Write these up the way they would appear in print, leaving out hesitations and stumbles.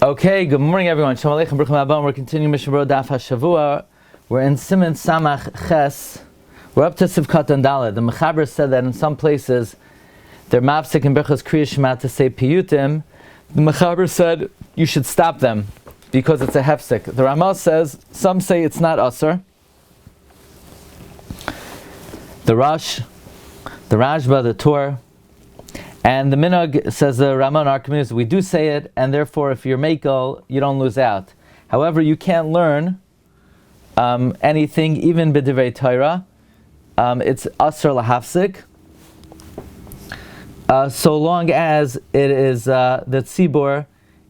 Okay, good morning everyone. Shalom Aleichem, Bruchim Abam. We're continuing Mishna Berura Daf Hashavua. We're in Siman Samach Ches. We're up to Sivkat and Dalet. The Mechaber said that in some places they're mafsik and Berchos Kriya Shema to say Piyutim. The Mechaber said you should stop them because it's a hefsik. The Ramah says some say it's not Asr. The Rosh, the Rajba, the Torah, and the Minhag, says the Ramah in our community, we do say it, and therefore if you're Mekel, you don't lose out. However, you can't learn anything, even b'divrei Torah. It's Asr lahafsik, so long as it is the tzibur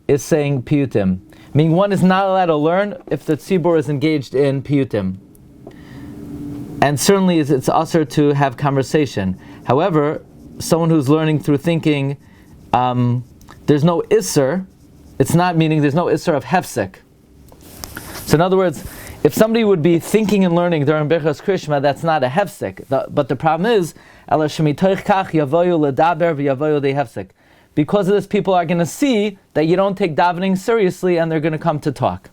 is saying Piyutim. Meaning one is not allowed to learn if the tzibur is engaged in Piyutim. And certainly it's Asr to have conversation. However, someone who's learning through thinking, there's no Isser, it's not meaning there's no Isser of Hefsek. So in other words, if somebody would be thinking and learning during Berchos Krishma, that's not a Hefsek. But the problem is, because of this, people are going to see that you don't take davening seriously and they're going to come to talk.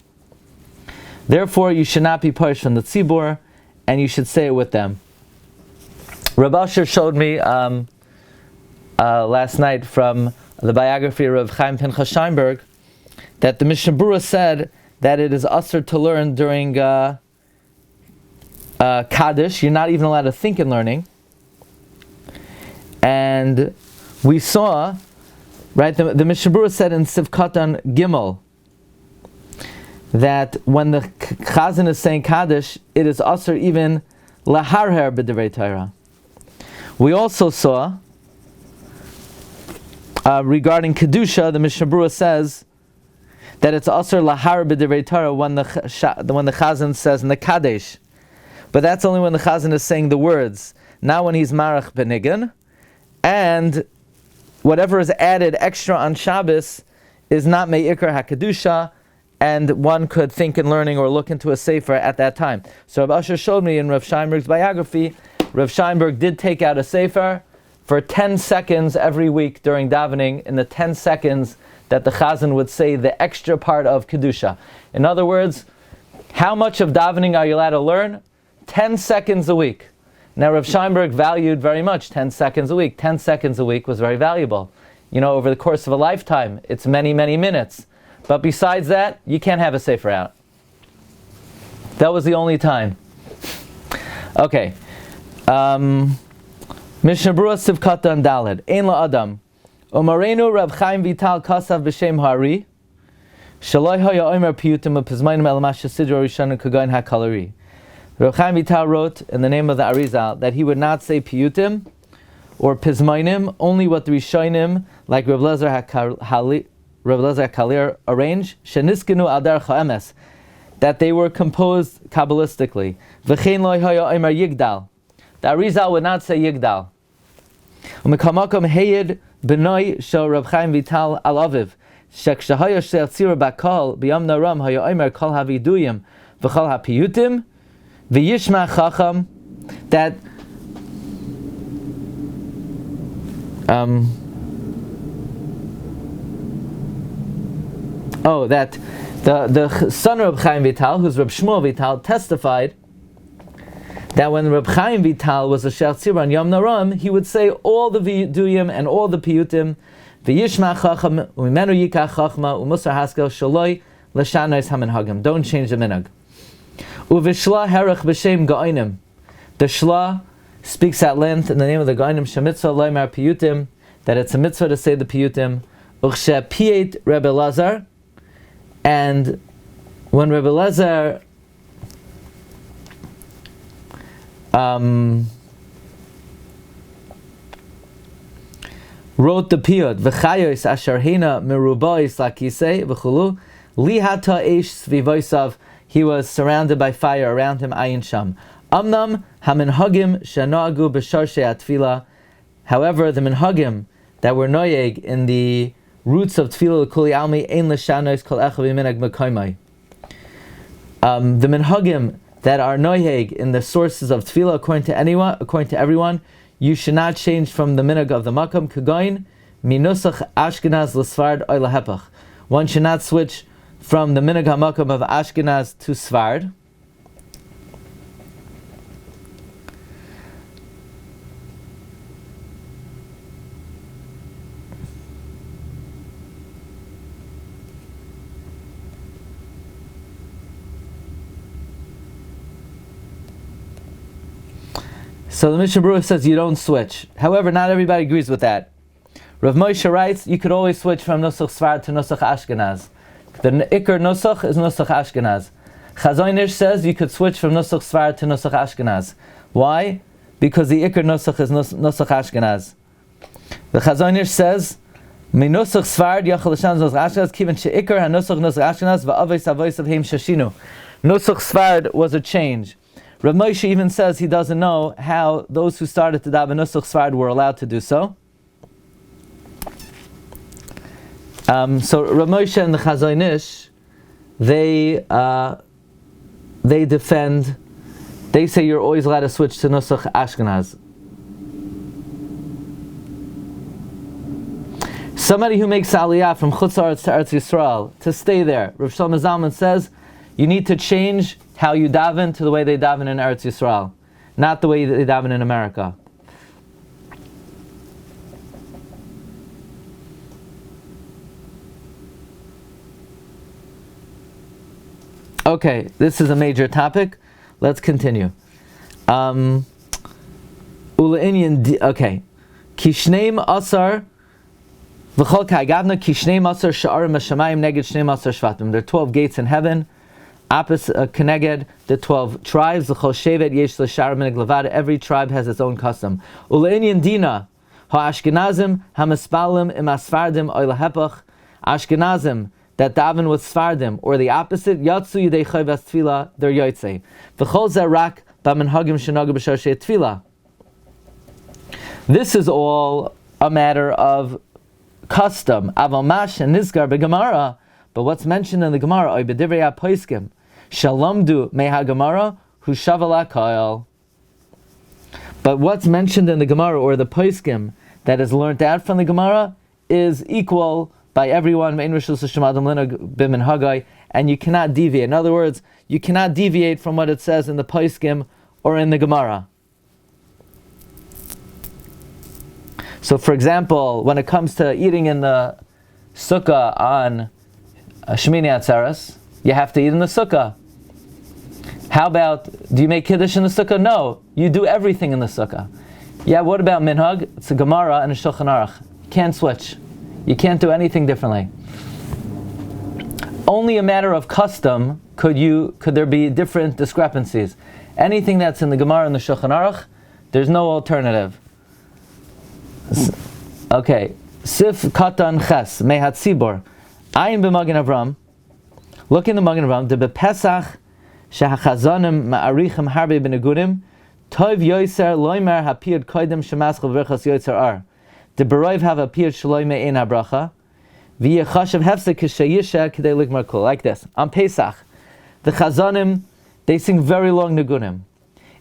Therefore, you should not be pushed from the tzibur, and you should say it with them. Rabbi Asher showed me last night from the biography of Chaim Pinchas Scheinberg that the Mishna Berura said that it is usher to learn during Kaddish. You're not even allowed to think in learning. And we saw, right, the Mishna Berura said in Sivkatan Gimel that when the Chazan is saying Kaddish, it is usher even laharher b'divrei Torah. We also saw regarding Kedusha, the Mishna Berura says that it's Asr lahar b'divrei Torah when the Chazan says in the Kadesh. But that's only when the Chazan is saying the words, not when he's Marach b'nigan. And whatever is added extra on Shabbos is not me'ikar HaKedusha, and one could think in learning or look into a sefer at that time. So Rav Asher showed me in Rav Scheinberg's biography, Rav Scheinberg did take out a sefer for 10 seconds every week during davening, in the 10 seconds that the Chazan would say the extra part of Kedusha. In other words, how much of davening are you allowed to learn? 10 seconds a week. Now Rav Scheinberg valued very much 10 seconds a week. 10 seconds a week was very valuable. You know, over the course of a lifetime, it's many, many minutes. But besides that, you can't have a sefer out. That was the only time. Okay. Mishna Berura Sivkatan Daled. Ein la Adam. Omarenu Rab Chaim Vital Kasav b'Shem Hari. Shaloi haya omer Piyutim u'pizmayim el masha sidro rishon kagayin hakalari. Rab Chaim Vital wrote in the name of the Arizal that he would not say Piyutim or Pizmayim, only what the Rishonim, like Reb Lezer HaKalir, arrange, Sheniskenu al derech ha'emes, that they were composed Kabbalistically. V'chein lo haya omer Yigdal. The Arizal would not say Yigdal. Umekamakom heyed b'noi shel Rab Chaim Vital al aviv shekshahaya shel tzira bakal b'yam naram haya omer kol haviduyim v'chol hapiyutim v'yishma chacham, that that the son of Rab Chaim Vital, who's Rab Shmuel Vital, testified that when Reb Chaim Vital was a Shel Tzibur on Yom Naram, he would say all the Viduyim and all the Piyutim, V'yishma chacham, u'mimenu yikach chachma, u'musar haskel, shaloi l'shanais haminhagim. Don't change the minhag. U'vishla herach b'shem ga'onim. The Shla speaks at length in the name of the ga'onim, shemitzvah loymar Piyutim, that it's a mitzvah to say the Piyutim. U'chshe piyet Rebbe Lazar, and when Rebbe Lazar wrote the piyut v'chayos asher hina merubais lakisei v'chulu lihata eish svivoisav, he was surrounded by fire around him, ayin sham. Amnam haminhagim shenagu b'sharshei atfila. However, the minhagim that were noyeg in the roots of tefillah l'kuli almi ein l'shanois kol echav v'minhag mekoymai. The minhagim that are noyeg in the sources of tefillah according to everyone, you should not change from the minhag of the makam, kagoin minusach Ashkenaz l'Sfard oy lahepach. One should not switch from the minhag hamakom of Ashkenaz to Sfard. So the Mishna Berura says you don't switch. However, not everybody agrees with that. Rav Moshe writes you could always switch from Nusach Sfard to Nusach Ashkenaz. The Iker Nusach is Nusach Ashkenaz. Chazon Ish says you could switch from Nusach Sfard to Nusach Ashkenaz. Why? Because the Iker Nusach is Nusach Ashkenaz. The Chazon Ish says Minusach Sfard Yachal Hashem Nusach Ashkenaz Kiven Sheikar HaNusach Nusach Ashkenaz Va'avos Avos Avheim Shashinu. Nusach Sfard was a change. Rav Moshe even says he doesn't know how those who started to daven Nusach Sfard were allowed to do so. So Rav Moshe and the Chazon Ish, they defend, they say you're always allowed to switch to Nusach Ashkenaz. Somebody who makes Aliyah from Chutz La'aretz to Eretz Yisrael, to stay there, Rav Shlomo Zalman says, you need to change how you daven to the way they daven in Eretz Yisrael, not the way they daven in America. Okay, this is a major topic. Let's continue. Okay. Kishneim asar v'chol ka'agavna kishneim asar sha'arim hashamayim neged shneim asar shvatim. There are 12 gates in heaven. Opposite Keneged, the 12 tribes, the Chol Shevet, Yesh L'Shar Minig Levad, every tribe has its own custom. Ule'inyan Dina, ha'ashkenazim, ha'mispalim, im asfardim, oy lahepach, Ashkenazim, that daven with Sfardim, or the opposite, Yatsu Yidei Chayvas Tfila, they're Yotzei. V'chol Zerak, ba'menhagim shenagu b'sharshei Tfila. This is all a matter of custom. Avamash and Nizgar b'Gemara, but what's mentioned in the Gemara, oy b'divrei ha'poiskim, Shalamdu meha Gemara hu shavala kael. But what's mentioned in the Gemara or the Poskim that is learnt out from the Gemara is equal by everyone, and you cannot deviate. In other words, you cannot deviate from what it says in the Poskim or in the Gemara. So, for example, when it comes to eating in the sukkah on Shemini Atzeres, you have to eat in the sukkah. How about, do you make Kiddush in the sukkah? No, you do everything in the sukkah. Yeah, what about minhag? It's a Gemara and a Shulchan Aruch. You can't switch. You can't do anything differently. Only a matter of custom could there be different discrepancies. Anything that's in the Gemara and the Shulchan Aruch, there's no alternative. Okay, Sif Katan Ches Mehat Tzibor. Ayin b'Magen Avram. Look in the Magen Avram. De b'Pesach shehachazanim ma'arichim harbe b'negudim tov yoyser loimer hapiyad koidem shemaschel v'rechas yoyser ar. De beroiv have apiyad shloime ein habracha v'yechashav hefsek k'sheyisha k'dei ligmar kol. Like this. On Pesach, the chazanim, they sing very long negudim.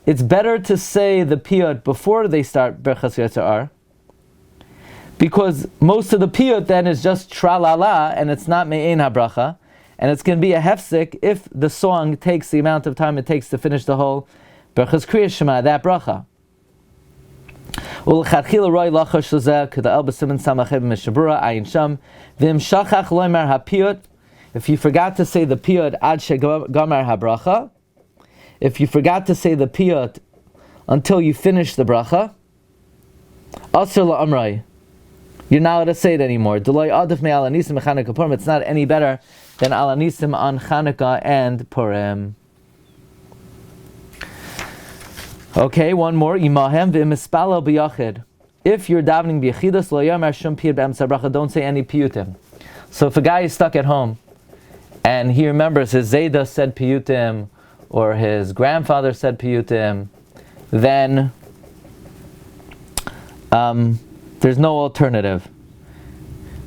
It's better to say the piyut before they start v'rechas yoyser ar, because most of the piyut then is just tra-la-la, and it's not me'ein habracha, and it's going to be a hefsek if the song takes the amount of time it takes to finish the whole Berachas Kriyas Shema, that bracha. U'l'chadchila roi lachash l'zeh k'da'el b'siman samachem Mishna Berura ayin sham v'im shachach loimer ha'piyut. If you forgot to say the piyut ad shegamar habracha, if you forgot to say the piyut until you finish the bracha, asur la'amrai, you're not allowed to say it anymore. It's not any better than Alanisim on Chanukah and Purim. Okay, one more. Imahem v'imispalo b'yachid. If you're davening b'yachidas, lo yomer shum piyut b'emtzah bracha, don't say any piyutim. So if a guy is stuck at home and he remembers his Zayda said piyutim or his grandfather said piyutim, then there's no alternative.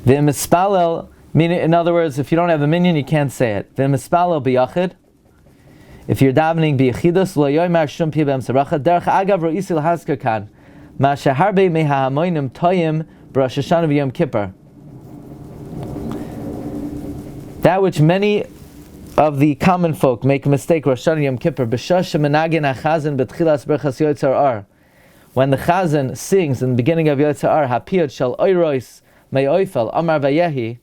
V'imispalel, meaning, in other words, if you don't have a minyan, you can't say it. V'imispalel b'yachid. If you're davening b'yachidus, lo yomer shum piyut b'emtzah bracha. Derech agav ro'isi l'hasker kan. Ma sheharbe mehahamoinim toyim Rosh Hashanah v'Yom Kippur. That which many of the common folk make a mistake, Rosh Hashanah Yom Kippur, b'shash menagin hachazan b'tchilas berchas yotzar ar. When the chazan sings in the beginning of yotzar ar, hapiyot shel oiros me'oifel amar vayehi.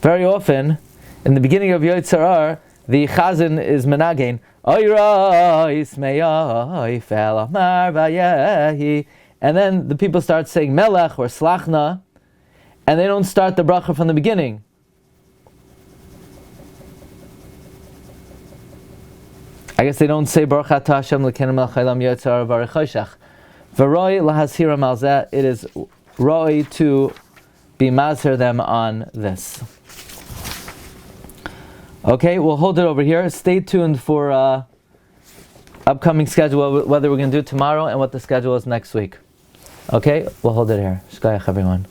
Very often, in the beginning of yotzar ar, the chazan is menagin oiros me'oifel amar vayehi, and then the people start saying melech or slachna, and they don't start the bracha from the beginning. I guess they don't say Baruch Atah Hashem L'keinu Melech Haolam Yotzar Baruch Choshech. V'roi lahazhira al zeh. It is roi to be mazhir them on this. Okay, we'll hold it over here. Stay tuned for upcoming schedule, whether we're going to do it tomorrow and what the schedule is next week. Okay, we'll hold it here. Shkoyach, everyone.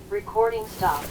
Recording stopped.